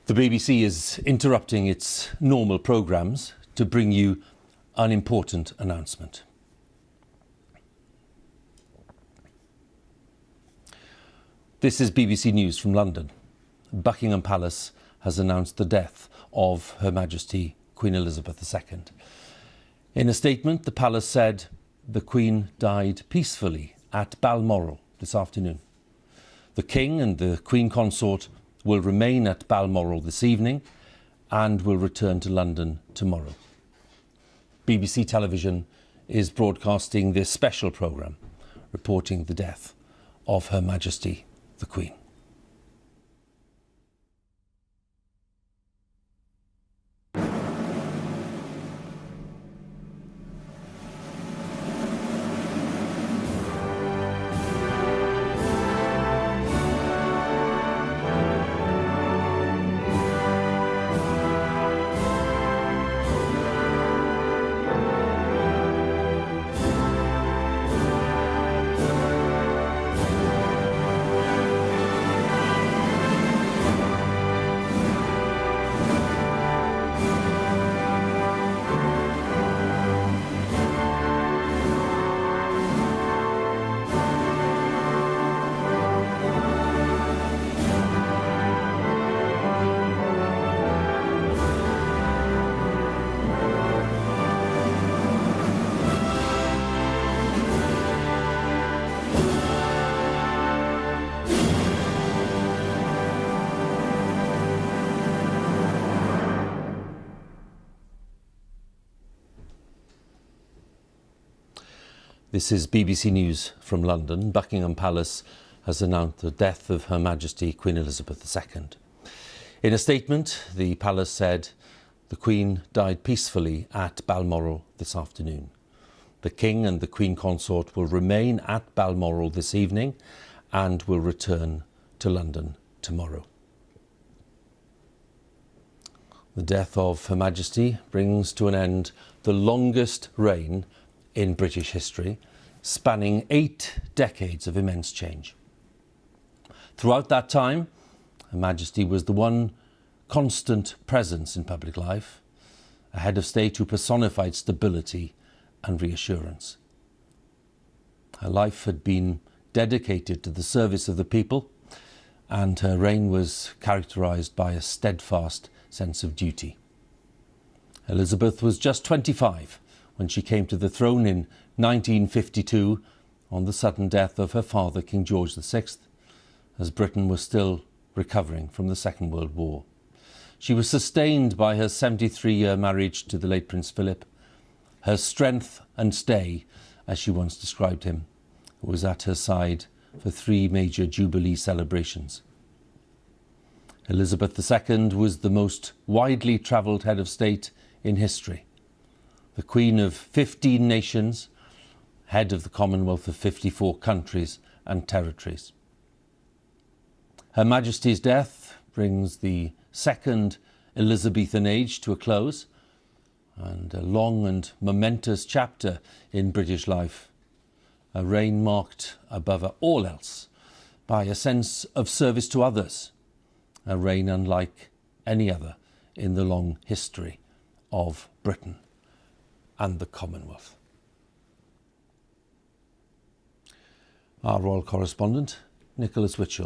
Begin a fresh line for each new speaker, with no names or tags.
The BBC is interrupting its normal programmes to bring you an important announcement. This is BBC News from London. Buckingham Palace has announced the death of Her Majesty Queen Elizabeth II. In a statement, the palace said the Queen died peacefully at Balmoral this afternoon. The King and the Queen Consort will remain at Balmoral this evening and will return to London tomorrow. BBC Television is broadcasting this special programme reporting the death of Her Majesty the Queen. This is BBC News from London. Buckingham Palace has announced the death of Her Majesty Queen Elizabeth II. In a statement, the palace said the Queen died peacefully at Balmoral this afternoon. The King and the Queen Consort will remain at Balmoral this evening and will return to London tomorrow. The death of Her Majesty brings to an end the longest reign in British history, spanning 8 decades of immense change. Throughout that time, Her Majesty was the one constant presence in public life, a head of state who personified stability and reassurance. Her life had been dedicated to the service of the people, and her reign was characterised by a steadfast sense of duty. Elizabeth was just 25 when she came to the throne in 1952 on the sudden death of her father, King George VI, as Britain was still recovering from the Second World War. She was sustained by her 73-year marriage to the late Prince Philip. Her strength and stay, as she once described him, was at her side for 3 major Jubilee celebrations. Elizabeth II was the most widely travelled head of state in history. The Queen of 15 nations, head of the Commonwealth of 54 countries and territories. Her Majesty's death brings the second Elizabethan age to a close and a long and momentous chapter in British life. A reign marked above all else by a sense of service to others. A reign unlike any other in the long history of Britain and the Commonwealth. Our royal correspondent, Nicholas Witchell,